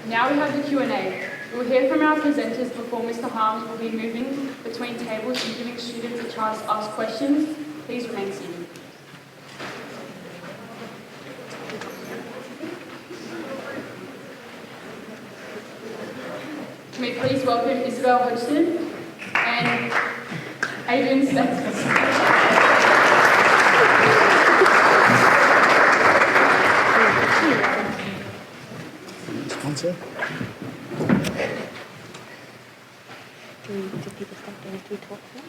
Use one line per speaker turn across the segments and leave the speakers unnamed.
Now we have the Q&A. We will hear from our presenters before Mr. Harms will be moving between tables and giving students a chance to ask questions. Please remain seated. Can we please welcome Isabel Hodgson and Adrian Stenta.
Sponsor.
Do people start doing two talks next?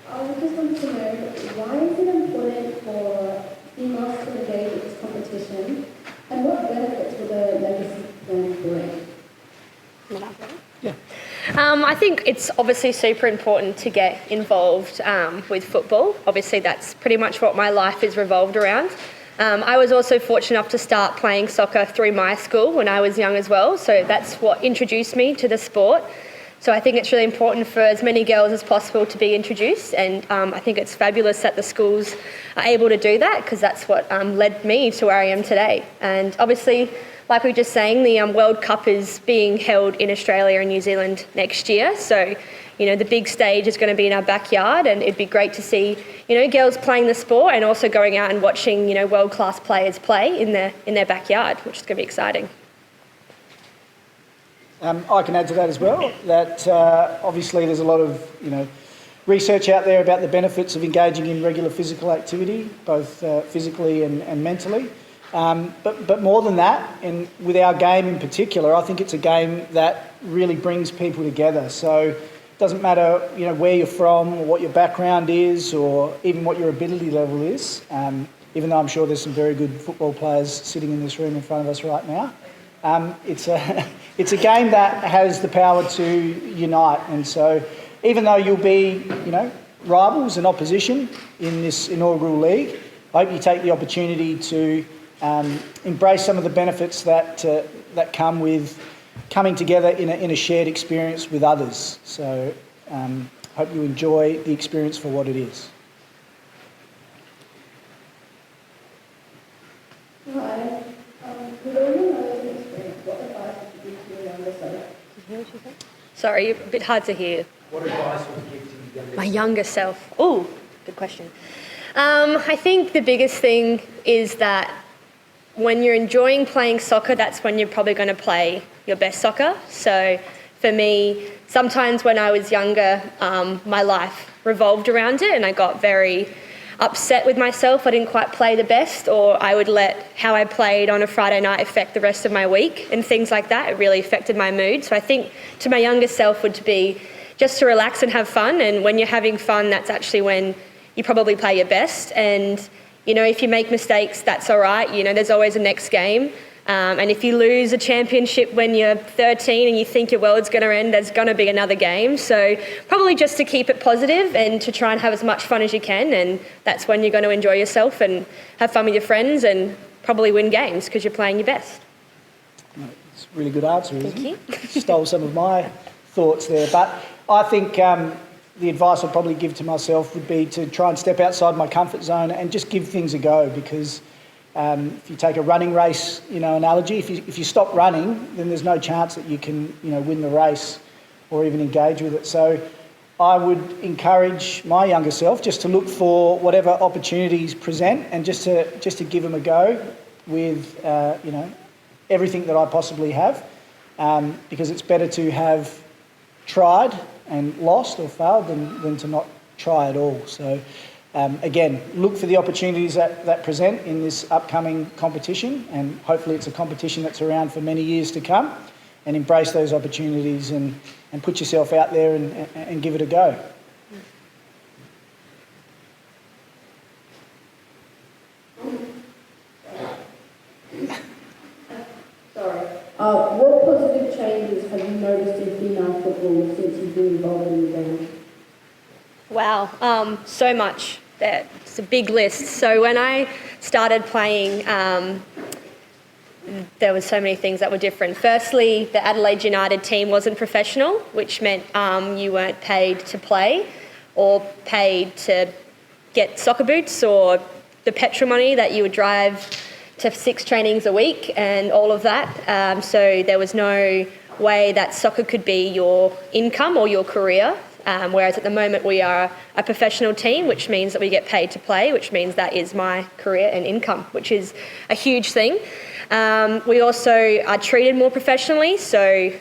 I just want to know, why is it important for females to engage in this competition, and what benefits will the legacy plan bring?
Yeah. I think it's obviously super important to get involved with football. Obviously, that's pretty much what my life is revolved around. I was also fortunate enough to start playing soccer through my school when I was young as well, so that's what introduced me to the sport. So I think it's really important for as many girls as possible to be introduced, and I think it's fabulous that the schools are able to do that, because that's what led me to where I am today. And obviously, like we were just saying, the World Cup is being held in Australia and New Zealand next year. So, you know, the big stage is going to be in our backyard, and it'd be great to see, you know, girls playing the sport and also going out and watching, you know, world-class players play in their backyard, which is going to be exciting.
I can add to that as well, that obviously there's a lot of, you know, research out there about the benefits of engaging in regular physical activity, both physically and mentally. But more than that, and with our game in particular, I think it's a game that really brings people together. So it doesn't matter, you know, where you're from or what your background is or even what your ability level is, even though I'm sure there's some very good football players sitting in this room in front of us right now. It's a game that has the power to unite, and so even though you'll be, you know, rivals and opposition in this inaugural league, I hope you take the opportunity to embrace some of the benefits that come with coming together in a shared experience with others. So hope you enjoy the experience for what it is.
Hi. With all your knowledge and experience, what advice would you give to your younger self?
Did you hear what she said? Sorry, a bit hard to hear.
What advice would you give to your younger self?
My younger self. Oh, good question. I think the biggest thing is that when you're enjoying playing soccer, that's when you're probably going to play your best soccer. So for me, sometimes when I was younger, my life revolved around it, and I got very upset with myself. I didn't quite play the best, or I would let how I played on a Friday night affect the rest of my week and things like that. It really affected my mood. So I think to my younger self would be just to relax and have fun, and when you're having fun, that's actually when you probably play your best. And you know, if you make mistakes, that's all right. You know, there's always a next game. And if you lose a championship when you're 13 and you think your world's going to end, there's going to be another game. So probably just to keep it positive and to try and have as much fun as you can. And that's when you're going to enjoy yourself and have fun with your friends and probably win games because you're playing your best.
It's a really good answer, isn't
Thank
it? Stole some of my thoughts there. But I think the advice I'd probably give to myself would be to try and step outside my comfort zone and just give things a go, because if you take a running race, you know, analogy, if you stop running, then there's no chance that you can, you know, win the race or even engage with it. So I would encourage my younger self just to look for whatever opportunities present and just to give them a go with, you know, everything that I possibly have, because it's better to have tried and lost or failed than to not try at all. So again, look for the opportunities that present in this upcoming competition, and hopefully it's a competition that's around for many years to come, and embrace those opportunities and put yourself out there and give it a go.
Sorry. What positive changes have you noticed in female football since you've been involved in the game?
Wow, so much. It's a big list. So when I started playing, there was so many things that were different. Firstly, the Adelaide United team wasn't professional, which meant you weren't paid to play or paid to get soccer boots or the petrol money that you would drive to 6 trainings a week and all of that. So there was no way that soccer could be your income or your career. Whereas at the moment we are a professional team, which means that we get paid to play, which means that is my career and income, which is a huge thing. We also are treated more professionally, so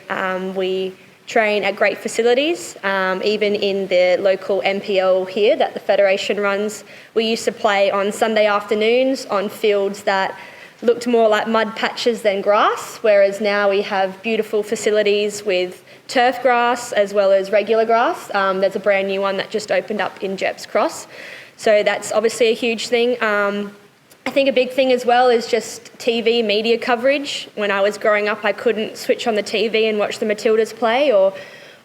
we train at great facilities. Even in the local NPL here that the Federation runs, we used to play on Sunday afternoons on fields that looked more like mud patches than grass, whereas now we have beautiful facilities with turf grass as well as regular grass. There's a brand new one that just opened up in Jeps Cross. So that's obviously a huge thing. I think a big thing as well is just TV media coverage. When I was growing up, I couldn't switch on the TV and watch the Matildas play or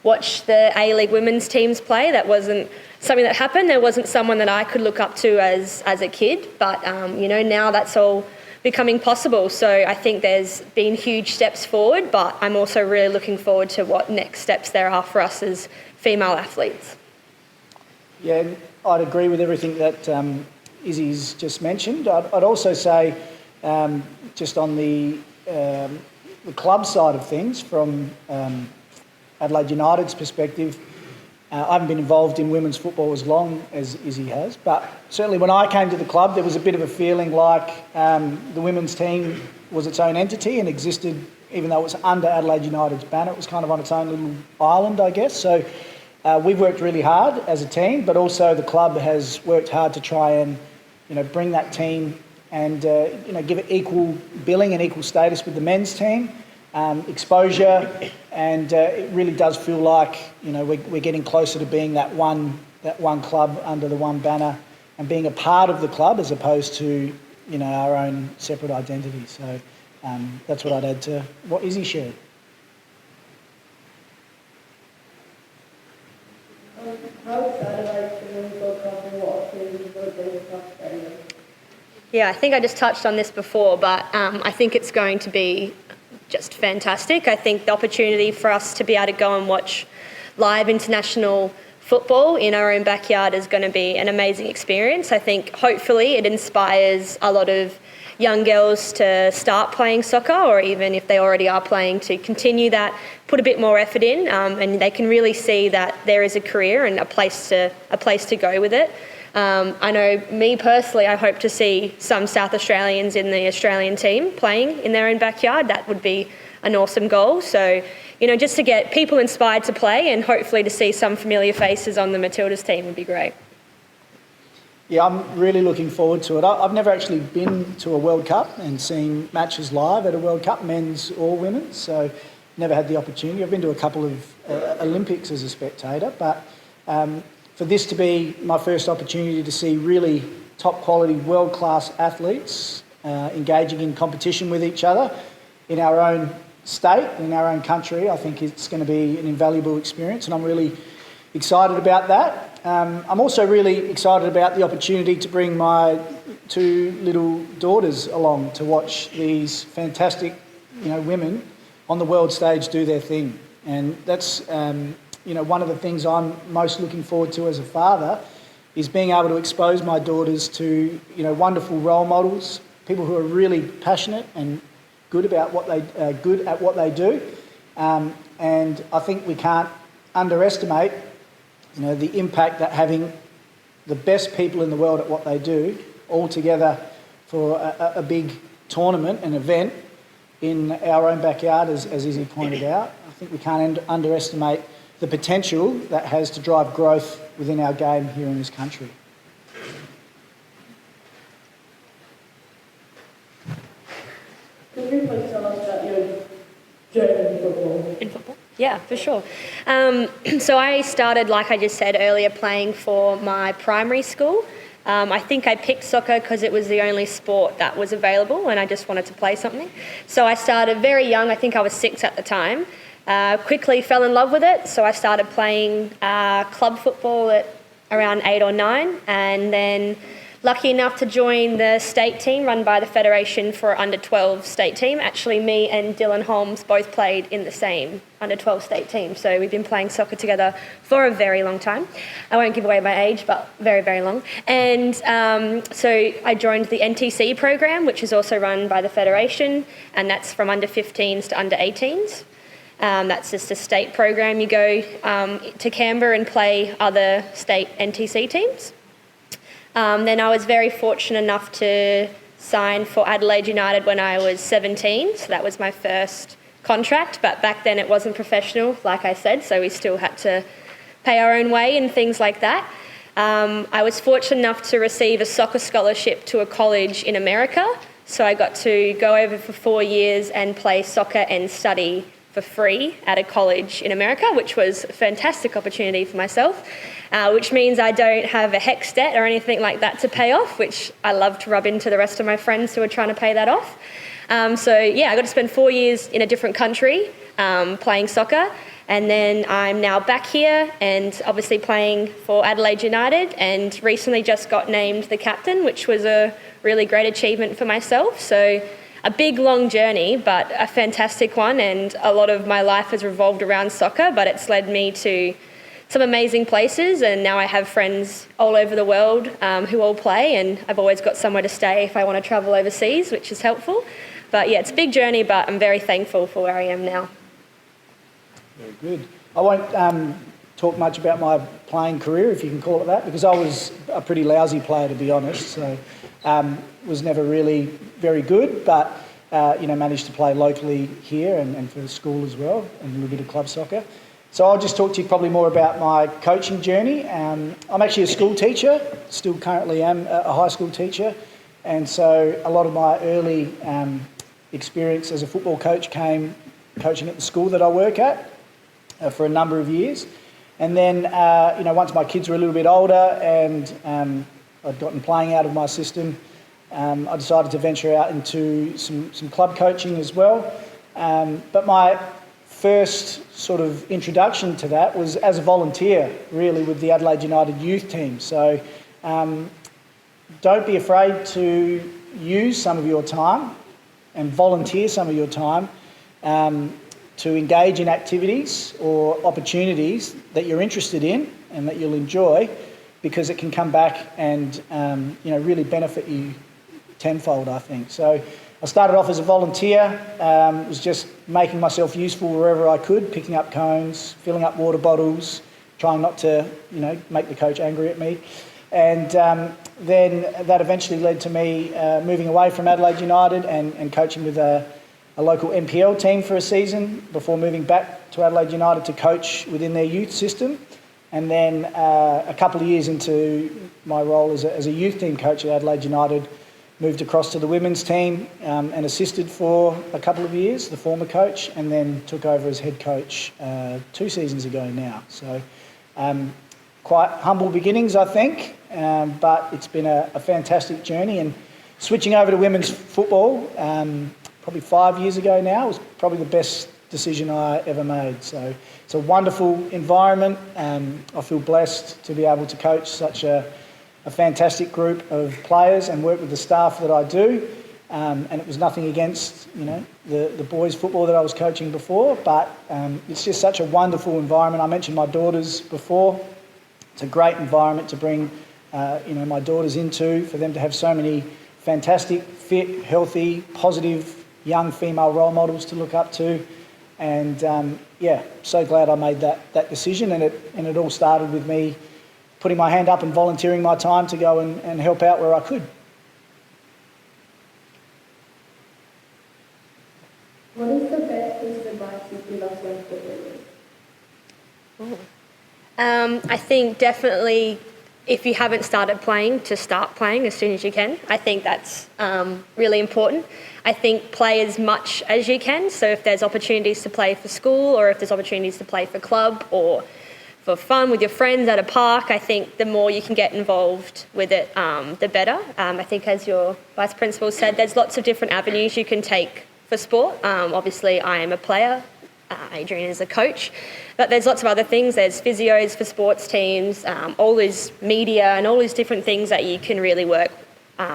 watch the A-League women's teams play. That wasn't something that happened. There wasn't someone that I could look up to as a kid. But, now that's all becoming possible. So I think there's been huge steps forward, but I'm also really looking forward to what next steps there are for us as female athletes.
Yeah, I'd agree with everything that Izzy's just mentioned. I'd also say, just on the club side of things, from Adelaide United's perspective, I haven't been involved in women's football as long as Izzy has, but certainly when I came to the club, there was a bit of a feeling like the women's team was its own entity and existed, even though it was under Adelaide United's banner. It was kind of on its own little island, I guess. So we've worked really hard as a team, but also the club has worked hard to try and, bring that team and, give it equal billing and equal status with the men's team. Exposure, and it really does feel like we're getting closer to being that one club under the one banner and being a part of the club as opposed to our own separate identity. So that's what I'd add to what Izzy shared.
How excited are you to really go across and what opportunities will bring across Australia?
Yeah, I think I just touched on this before, but I think it's going to be just fantastic. I think the opportunity for us to be able to go and watch live international football in our own backyard is going to be an amazing experience. I think hopefully it inspires a lot of young girls to start playing soccer, or even if they already are playing, to continue that, put a bit more effort in, and they can really see that there is a career and a place to go with it. I know me personally, I hope to see some South Australians in the Australian team playing in their own backyard. That would be an awesome goal. So, just to get people inspired to play and hopefully to see some familiar faces on the Matildas team would be great.
Yeah, I'm really looking forward to it. I've never actually been to a World Cup and seen matches live at a World Cup, men's or women's, so never had the opportunity. I've been to a couple of Olympics as a spectator, but for this to be my first opportunity to see really top quality, world-class athletes engaging in competition with each other in our own state, in our own country, I think it's going to be an invaluable experience, and I'm really excited about that. I'm also really excited about the opportunity to bring my 2 little daughters along to watch these fantastic, women on the world stage do their thing. And that's one of the things I'm most looking forward to as a father is being able to expose my daughters to, wonderful role models, people who are really passionate and good at what they do. And I think we can't underestimate, the impact that having the best people in the world at what they do all together for a big tournament, an event in our own backyard, as Izzy pointed out. I think we can't underestimate the potential that has to drive growth within our game here in this country.
Could you please tell us about your journey in football?
In football? Yeah, for sure. So I started, like I just said earlier, playing for my primary school. I think I picked soccer because it was the only sport that was available and I just wanted to play something. So I started very young, I think I was 6 at the time. Quickly fell in love with it, so I started playing club football at around 8 or 9, and then lucky enough to join the state team run by the Federation for under 12 state team. Actually, me and Dylan Holmes both played in the same under 12 state team. So we've been playing soccer together for a very long time. I won't give away my age, but very, very long. And so I joined the NTC program, which is also run by the Federation, and that's from under 15s to under 18s. That's just a state program. You go to Canberra and play other state NTC teams. Then I was very fortunate enough to sign for Adelaide United when I was 17, so that was my first contract, but back then it wasn't professional, like I said, so we still had to pay our own way and things like that. I was fortunate enough to receive a soccer scholarship to a college in America, so I got to go over for 4 years and play soccer and study for free at a college in America, which was a fantastic opportunity for myself. Which means I don't have a HECS debt or anything like that to pay off, which I love to rub into the rest of my friends who are trying to pay that off. So yeah, I got to spend 4 years in a different country playing soccer, and then I'm now back here and obviously playing for Adelaide United, and recently just got named the captain, which was a really great achievement for myself. So a big, long journey, but a fantastic one, and a lot of my life has revolved around soccer, but it's led me to some amazing places, and now I have friends all over the world who all play, and I've always got somewhere to stay if I want to travel overseas, which is helpful. But yeah, it's a big journey, but I'm very thankful for where I am now.
Very good. I won't talk much about my playing career, if you can call it that, because I was a pretty lousy player, to be honest. So was never really very good, but managed to play locally here and for the school as well, and a little bit of club soccer. So I'll just talk to you probably more about my coaching journey. I'm actually a school teacher, still currently am a high school teacher, and so a lot of my early experience as a football coach came coaching at the school that I work at for a number of years. And then, once my kids were a little bit older and I'd gotten playing out of my system, I decided to venture out into some club coaching as well. But my first sort of introduction to that was as a volunteer, really, with the Adelaide United youth team. So don't be afraid to use some of your time and volunteer some of your time to engage in activities or opportunities that you're interested in and that you'll enjoy, because it can come back and really benefit you tenfold, I think. So I started off as a volunteer, was just making myself useful wherever I could, picking up cones, filling up water bottles, trying not to, make the coach angry at me. And then that eventually led to me moving away from Adelaide United and coaching with a local NPL team for a season before moving back to Adelaide United to coach within their youth system. And then a couple of years into my role as a youth team coach at Adelaide United, moved across to the women's team and assisted for a couple of years, the former coach, and then took over as head coach 2 seasons ago now. So quite humble beginnings, I think, but it's been a fantastic journey. And switching over to women's football probably 5 years ago now was probably the best decision I ever made. So it's a wonderful environment. I feel blessed to be able to coach such a fantastic group of players and work with the staff that I do. And it was nothing against, the boys' football that I was coaching before, but it's just such a wonderful environment. I mentioned my daughters before. It's a great environment to bring, my daughters into, for them to have so many fantastic, fit, healthy, positive, young female role models to look up to. And so glad I made that decision. And it all started with me putting my hand up and volunteering my time to go and help out where I could.
What is the best piece of advice you give us when football?
I think definitely, if you haven't started playing, to start playing as soon as you can. I think that's really important. I think play as much as you can. So if there's opportunities to play for school, or if there's opportunities to play for club or for fun with your friends at a park, I think the more you can get involved with it, the better. I think, as your Vice Principal said, there's lots of different avenues you can take for sport. Obviously, I am a player Adrian is a coach. But there's lots of other things. There's physios for sports teams, all these media and all these different things that you can really work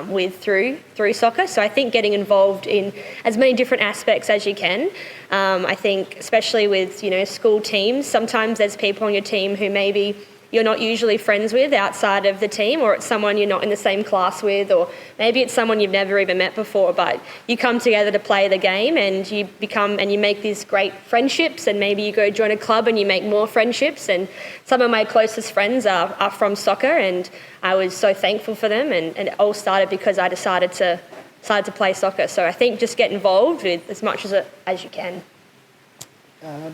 with through soccer. So I think getting involved in as many different aspects as you can. I think especially with, school teams, sometimes there's people on your team who maybe you're not usually friends with outside of the team, or it's someone you're not in the same class with, or maybe it's someone you've never even met before, but you come together to play the game and you make these great friendships, and maybe you go join a club and you make more friendships. And some of my closest friends are from soccer, and I was so thankful for them, and it all started because I decided to play soccer. So I think just get involved with as much as you can.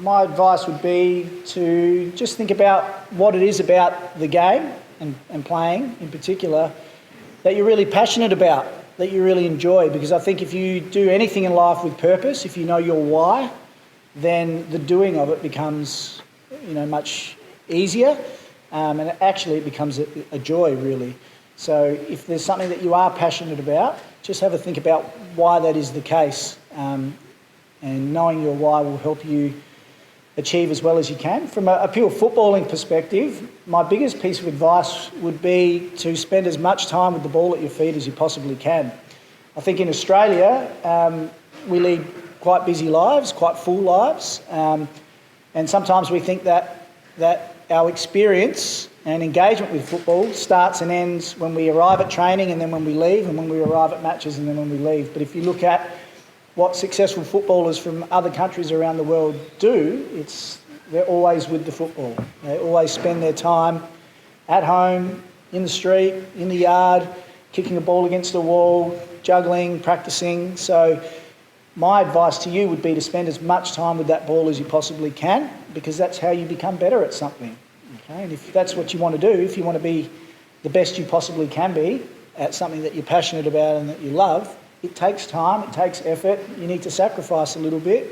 My advice would be to just think about what it is about the game and playing in particular that you're really passionate about, that you really enjoy. Because I think if you do anything in life with purpose, if you know your why, then the doing of it becomes, much easier, and actually it becomes a joy, really. So if there's something that you are passionate about, just have a think about why that is the case. And knowing your why will help you achieve as well as you can. From a pure footballing perspective, my biggest piece of advice would be to spend as much time with the ball at your feet as you possibly can. I think in Australia, we lead quite busy lives, quite full lives, and sometimes we think that our experience and engagement with football starts and ends when we arrive at training and then when we leave, and when we arrive at matches and then when we leave. But if you look at what successful footballers from other countries around the world do, they're always with the football. They always spend their time at home, in the street, in the yard, kicking a ball against a wall, juggling, practicing. So my advice to you would be to spend as much time with that ball as you possibly can, because that's how you become better at something. Okay? And if that's what you want to do, if you want to be the best you possibly can be at something that you're passionate about and that you love, it takes time, it takes effort, you need to sacrifice a little bit,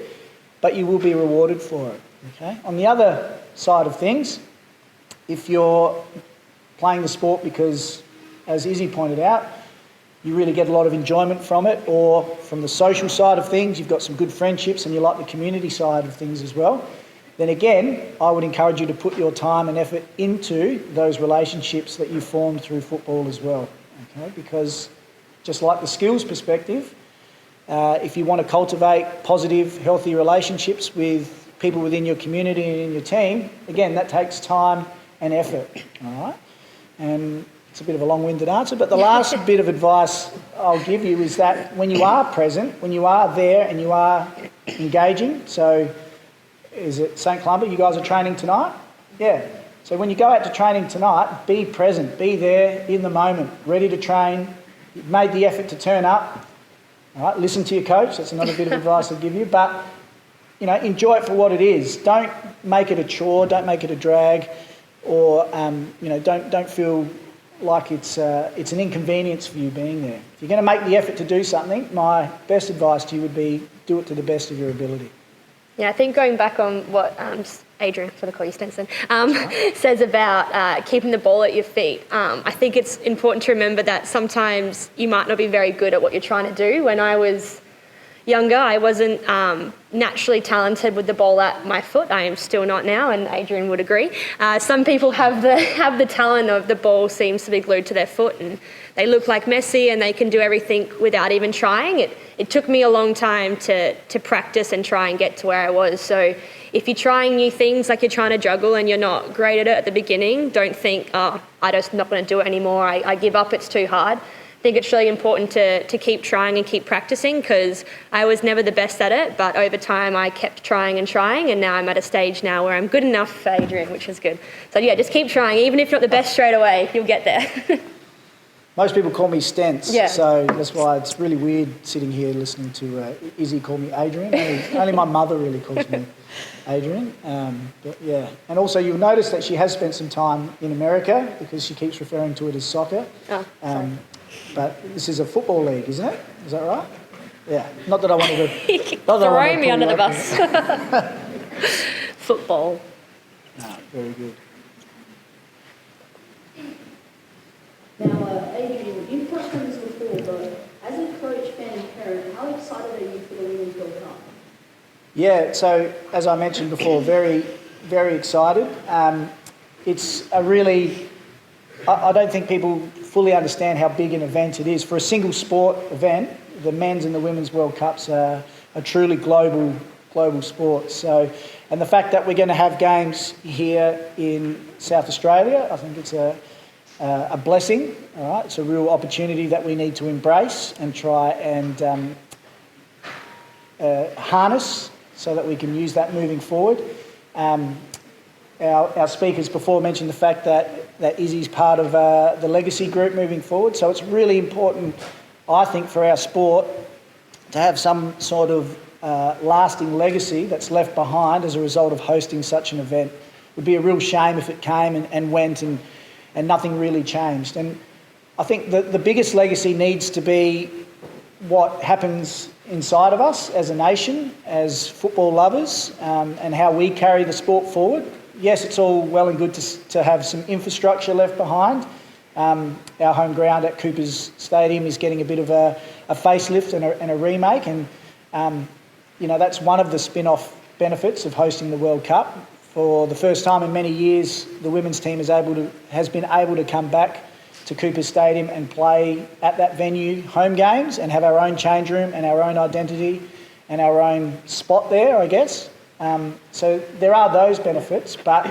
but you will be rewarded for it. Okay? On the other side of things, if you're playing the sport because, as Izzy pointed out, you really get a lot of enjoyment from it, or from the social side of things, you've got some good friendships and you like the community side of things as well, then again, I would encourage you to put your time and effort into those relationships that you formed through football as well. Okay? Because just like the skills perspective, if you want to cultivate positive, healthy relationships with people within your community and in your team, again, that takes time and effort, all right? And it's a bit of a long-winded answer, but the last bit of advice I'll give you is that when you are present, when you are there and you are engaging, so is it St Columba, you guys are training tonight? Yeah. So when you go out to training tonight, be present, be there in the moment, ready to train. You've made the effort to turn up, all right? Listen to your coach. That's another bit of advice I'll give you. But, enjoy it for what it is. Don't make it a chore. Don't make it a drag, or don't feel like it's an inconvenience for you being there. If you're going to make the effort to do something, my best advice to you would be do it to the best of your ability.
Yeah, I think going back on what Adrian, for the call you Stenson, says about keeping the ball at your feet. I think it's important to remember that sometimes you might not be very good at what you're trying to do. When I was younger, I wasn't naturally talented with the ball at my foot. I am still not now, and Adrian would agree. Some people have the talent of the ball seems to be glued to their foot, and they look like Messi and they can do everything without even trying. It took me a long time to practice and try and get to where I was. So if you're trying new things, like you're trying to juggle and you're not great at it at the beginning, don't think, I'm just not going to do it anymore. I give up, it's too hard. I think it's really important to keep trying and keep practicing, because I was never the best at it, but over time I kept trying, and now I'm at a stage now where I'm good enough for Adrian, which is good. So yeah, just keep trying. Even if you're not the best straight away, you'll get there.
Most people call me Stents,
yeah.
So that's why it's really weird sitting here listening to Izzy call me Adrian. Only my mother really calls me Adrian. But yeah, and also you'll notice that she has spent some time in America, because she keeps referring to it as soccer.
Oh, sorry.
But this is a football league, isn't it? Is that right? Yeah. Not that I wanted to...
Throw me under the bus. Football.
No, very good.
Now, Adrian, you've touched on this before, but as a coach, fan and parent, how excited are you for the Women's World Cup?
Yeah, so as I mentioned before, very, very excited. It's a really, I don't think people fully understand how big an event it is. For a single sport event, the men's and the women's World Cups are truly global sports. So, and the fact that we're going to have games here in South Australia, I think it's a blessing. All right, it's a real opportunity that we need to embrace and try and harness so that we can use that moving forward. Our speakers before mentioned the fact that Izzy's part of the legacy group moving forward. So it's really important, I think, for our sport to have some sort of lasting legacy that's left behind as a result of hosting such an event. It would be a real shame if it came and went and nothing really changed. And I think the biggest legacy needs to be what happens inside of us as a nation, as football lovers, and how we carry the sport forward. Yes, it's all well and good to have some infrastructure left behind. Our home ground at Cooper's Stadium is getting a bit of a facelift and a remake, and that's one of the spin-off benefits of hosting the World Cup. For the first time in many years, the women's team has been able to come back to Cooper's Stadium and play at that venue home games and have our own change room and our own identity and our own spot there, I guess. So there are those benefits, but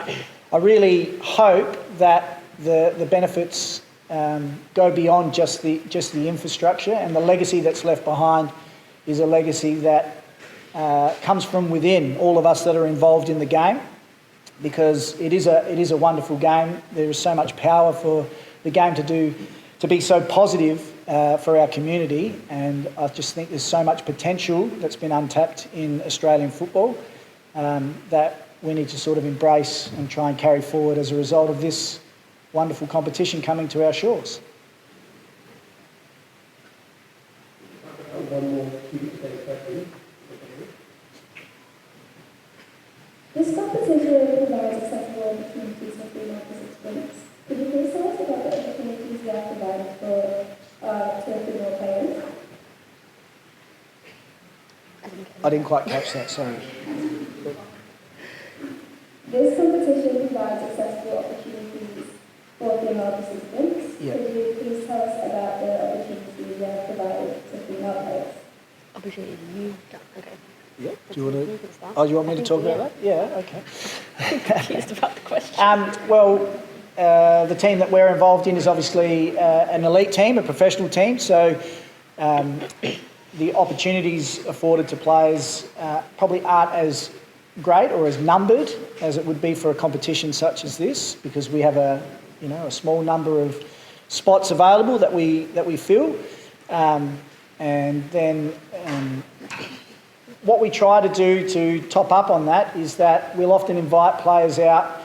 I really hope that the benefits go beyond just the infrastructure, and the legacy that's left behind is a legacy that comes from within all of us that are involved in the game, because it is a wonderful game. There is so much power for the game to be so positive for our community, and I just think there's so much potential that's been untapped in Australian football that we need to sort of embrace and try and carry forward as a result of this wonderful competition coming to our shores.
One more question.
This competition provides accessible opportunities for female participants. Could you please tell us about the opportunities you have provided to female players?
I didn't quite catch that, sorry.
This competition provides accessible opportunities for female participants.
Yeah.
Could you please tell us about the opportunities you have provided to female players?
Opportunity you've done. Okay.
Yeah. Do you want
You
to?
can start.
Oh, do you want me to talk
Yeah.
about that? Yeah. Okay.
Confused about the question.
The team that we're involved in is obviously an elite team, a professional team. So the opportunities afforded to players probably aren't as great or as numbered as it would be for a competition such as this, because we have a small number of spots available that we fill, and then what we try to do to top up on that is that we'll often invite players out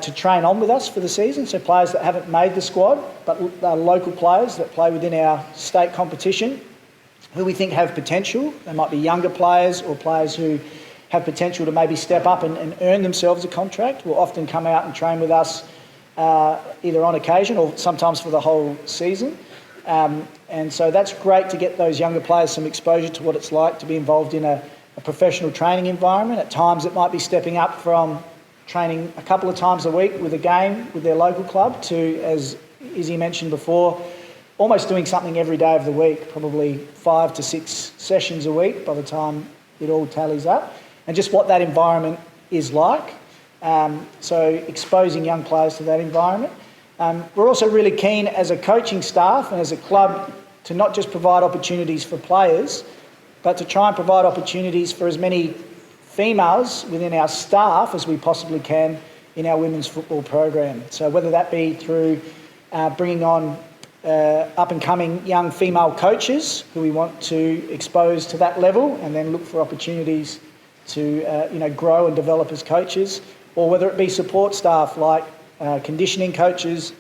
to train on with us for the season. So players that haven't made the squad, but are local players that play within our state competition, who we think have potential. They might be younger players or players who have potential to maybe step up and earn themselves a contract, will often come out and train with us either on occasion or sometimes for the whole season. And so that's great to get those younger players some exposure to what it's like to be involved in a professional training environment. At times it might be stepping up from training a couple of times a week with a game with their local club to, as Izzy mentioned before, almost doing something every day of the week, probably 5 to 6 sessions a week by the time it all tallies up, and just what that environment is like. So exposing young players to that environment. We're also really keen as a coaching staff and as a club to not just provide opportunities for players, but to try and provide opportunities for as many females within our staff as we possibly can in our women's football program. So whether that be through bringing on up-and-coming young female coaches who we want to expose to that level and then look for opportunities to grow and develop as coaches, or whether it be support staff like conditioning coaches,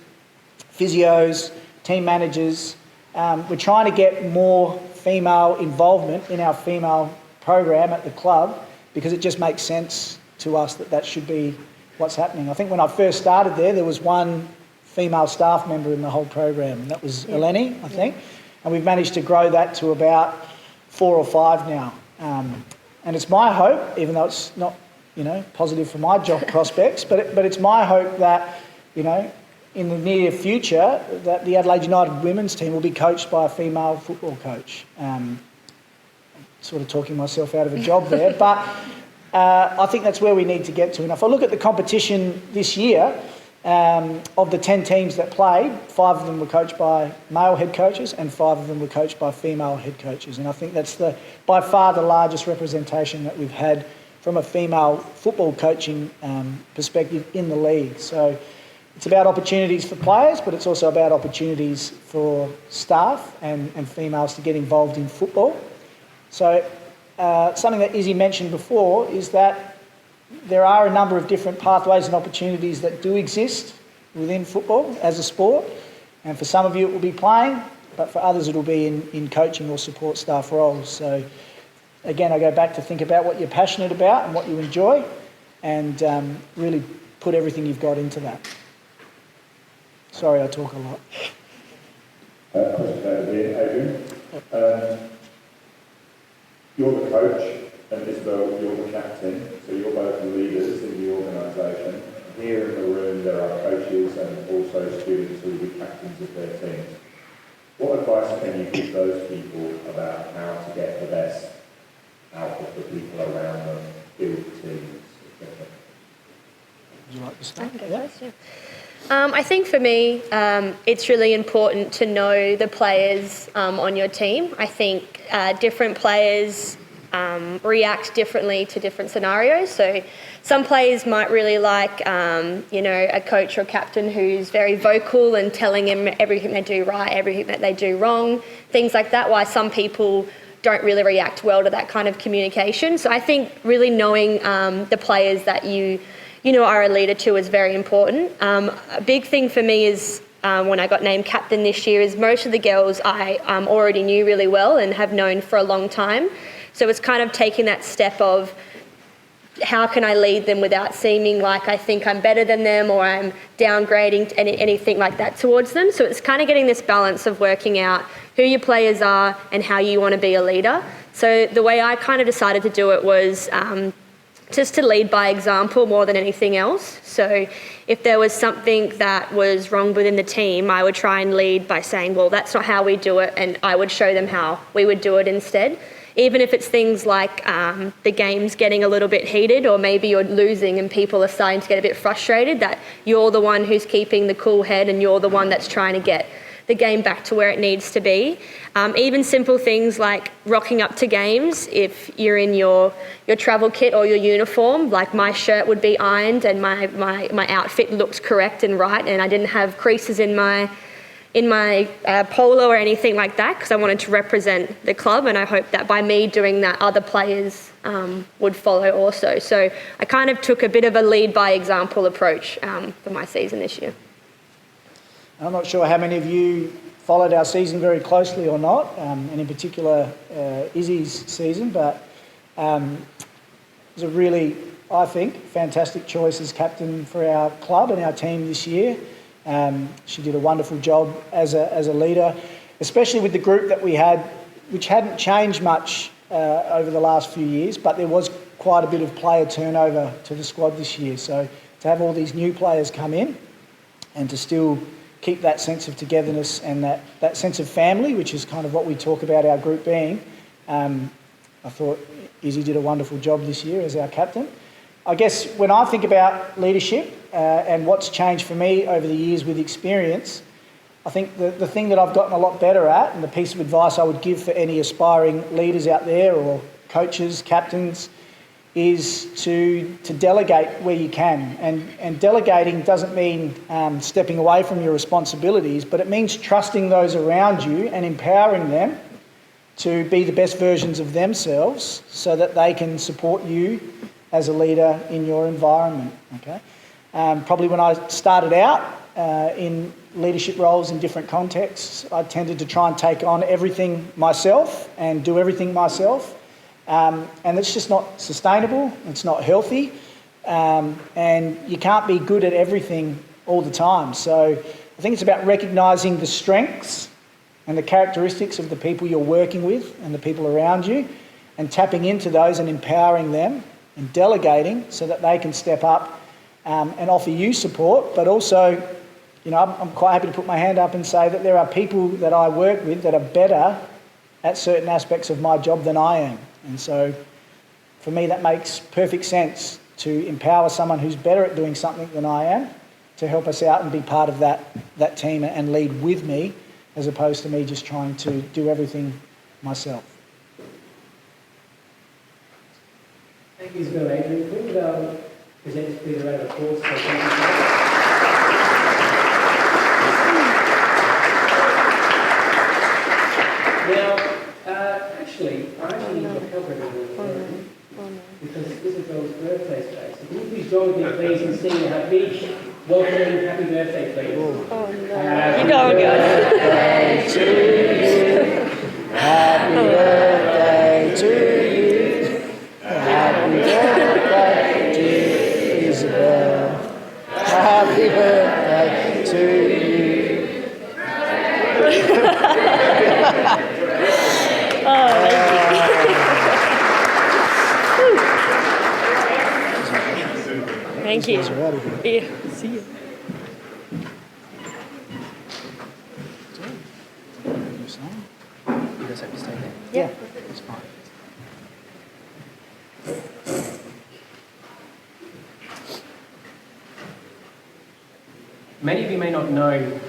physios, team managers. We're trying to get more female involvement in our female program at the club because it just makes sense to us that should be what's happening. I think when I first started there was one female staff member in the whole program, and that was Eleni, I think. And we've managed to grow that to about 4 or 5 now. And it's my hope, even though it's not, positive for my job prospects, but it's my hope that, in the near future, that the Adelaide United women's team will be coached by a female football coach. Sort of talking myself out of a job there, but I think that's where we need to get to. And if I look at the competition this year, of the 10 teams that played, 5 of them were coached by male head coaches and 5 of them were coached by female head coaches. And I think that's by far the largest representation that we've had from a female football coaching perspective in the league. So it's about opportunities for players, but it's also about opportunities for staff and females to get involved in football. So something that Izzy mentioned before is that there are a number of different pathways and opportunities that do exist within football as a sport. And for some of you it will be playing, but for others it will be in coaching or support staff roles. So again, I go back to think about what you're passionate about and what you enjoy, and really put everything you've got into that. Sorry, I talk a lot.
Question over here, Adrian. You're the coach, and Isabel, you're the captain, so you're both the leaders in the organisation. Here in the room there are coaches and also students who will be captains of their teams. What advice can you give those people about how to get the best out of the people around them, build teams, etc.?
Would you like to start?
Yeah. I think for me, it's really important to know the players on your team. I think different players react differently to different scenarios. So some players might really like, a coach or captain who's very vocal and telling them everything they do right, everything that they do wrong, things like that, while some people don't really react well to that kind of communication. So I think really knowing the players that you are a leader to is very important. A big thing for me is when I got named captain this year is most of the girls I already knew really well and have known for a long time. So it's kind of taking that step of how can I lead them without seeming like I think I'm better than them or I'm downgrading anything like that towards them. So it's kind of getting this balance of working out who your players are and how you want to be a leader. So the way I kind of decided to do it was just to lead by example more than anything else. So if there was something that was wrong within the team, I would try and lead by saying, well, that's not how we do it, and I would show them how we would do it instead. Even if it's things like the game's getting a little bit heated, or maybe you're losing and people are starting to get a bit frustrated, that you're the one who's keeping the cool head and you're the one that's trying to get the game back to where it needs to be. Even simple things like rocking up to games, if you're in your travel kit or your uniform, like my shirt would be ironed and my outfit looked correct and right, and I didn't have creases in my polo or anything like that, because I wanted to represent the club, and I hope that by me doing that other players would follow also. So I kind of took a bit of a lead by example approach for my season this year.
I'm not sure how many of you followed our season very closely or not, and in particular Izzy's season, but it was a really, I think, fantastic choice as captain for our club and our team this year. She did a wonderful job as a leader, especially with the group that we had, which hadn't changed much over the last few years, but there was quite a bit of player turnover to the squad this year. So to have all these new players come in and to still keep that sense of togetherness and that sense of family, which is kind of what we talk about our group being, I thought Izzy did a wonderful job this year as our captain. I guess when I think about leadership and what's changed for me over the years with experience, I think the thing that I've gotten a lot better at, and the piece of advice I would give for any aspiring leaders out there or coaches, captains, is to delegate where you can. And delegating doesn't mean stepping away from your responsibilities, but it means trusting those around you and empowering them to be the best versions of themselves so that they can support you as a leader in your environment. Okay, probably when I started out in leadership roles in different contexts, I tended to try and take on everything myself and do everything myself. And it's just not sustainable, it's not healthy, and you can't be good at everything all the time. So I think it's about recognising the strengths and the characteristics of the people you're working with and the people around you, and tapping into those and empowering them and delegating so that they can step up and offer you support. But also, you know, I'm quite happy to put my hand up and say that there are people that I work with that are better at certain aspects of my job than I am. And so for me, that makes perfect sense to empower someone who's better at doing something than I am to help us out and be part of that team and lead with me, as opposed to me just trying to do everything myself.
Thank you, Isabel. Adrian, could you present please a round of applause for thank you. Now, actually, I actually need to cover everything because it's Isabel's birthday today. So can you please join me, please, in singing a happy, welcoming happy birthday, please?
Oh, no.
Happy
You go,
birthday to you. Happy birthday to you. Happy birthday, dear Isabel. Happy birthday to you.
Thank you. Yeah, see you.
You guys have to stay there.
Yeah, that's fine.
Many of you may not know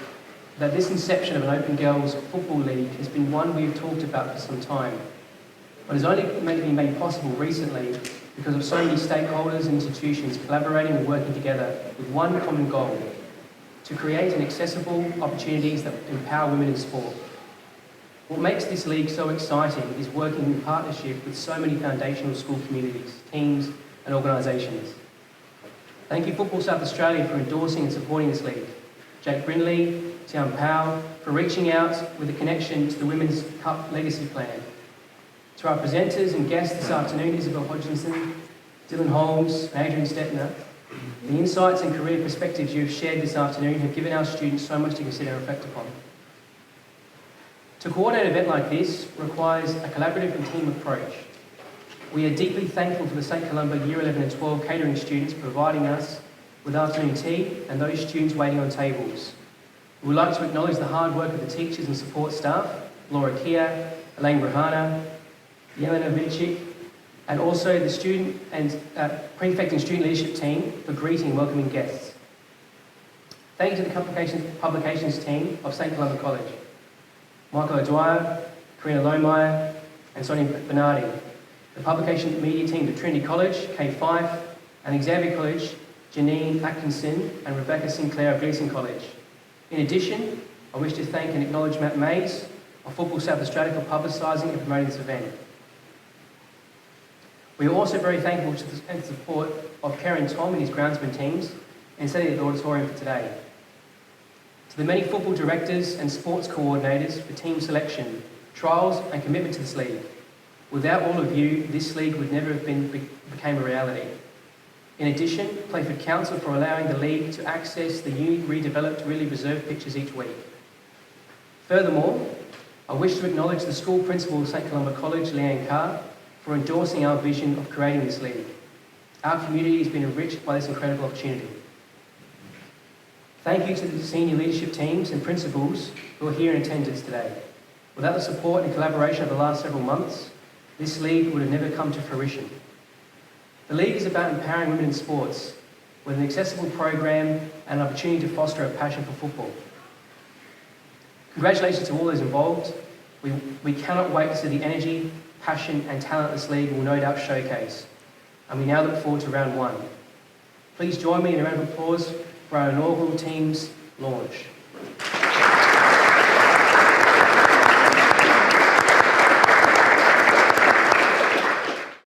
that this inception of an Open Girls Football League has been one we've talked about for some time, but has only been made possible recently because of so many stakeholders and institutions collaborating and working together with one common goal: to create an accessible opportunities that empower women in sport. What makes this league so exciting is working in partnership with so many foundational school communities, teams and organisations. Thank you Football South Australia for endorsing and supporting this league. Jake Brindley, Tian Powell for reaching out with a connection to the Women's Cup Legacy Plan. To our presenters and guests this afternoon, Isabel Hodgson, Dylan Holmes and Adrian Stenta, the insights and career perspectives you have shared this afternoon have given our students so much to consider and reflect upon. To coordinate an event like this requires a collaborative and team approach. We are deeply thankful for the St Columba Year 11 and 12 catering students providing us with afternoon tea and those students waiting on tables. We would like to acknowledge the hard work of the teachers and support staff, Laura Kia, Elaine Brahana, Yelena Vilchik, and also the student and prefect and student leadership team for greeting and welcoming guests. Thank you to the publications team of St Columba College, Michael O'Dwyer, Karina Lohmeyer, and Sonia Bernardi, the publication media team of Trinity College, Kay Fife, and Xavier College, Janine Atkinson and Rebecca Sinclair of Gleeson College. In addition, I wish to thank and acknowledge Matt Mays of Football South Australia for publicising and promoting this event. We are also very thankful to the support of Karen Tom and his groundsman teams in setting the auditorium for today. To the many football directors and sports coordinators for team selection, trials and commitment to this league. Without all of you, this league would never have became a reality. In addition, Playford Council for allowing the league to access the newly redeveloped really reserved pitches each week. Furthermore, I wish to acknowledge the school principal of St Columba College, Leanne Carr, for endorsing our vision of creating this league. Our community has been enriched by this incredible opportunity. Thank you to the senior leadership teams and principals who are here in attendance today. Without the support and collaboration of the last several months, this league would have never come to fruition. The league is about empowering women in sports with an accessible program and an opportunity to foster a passion for football. Congratulations to all those involved. We cannot wait to see the energy, passion and talent this league will no doubt showcase. And we now look forward to round one. Please join me in a round of applause for our inaugural team's launch.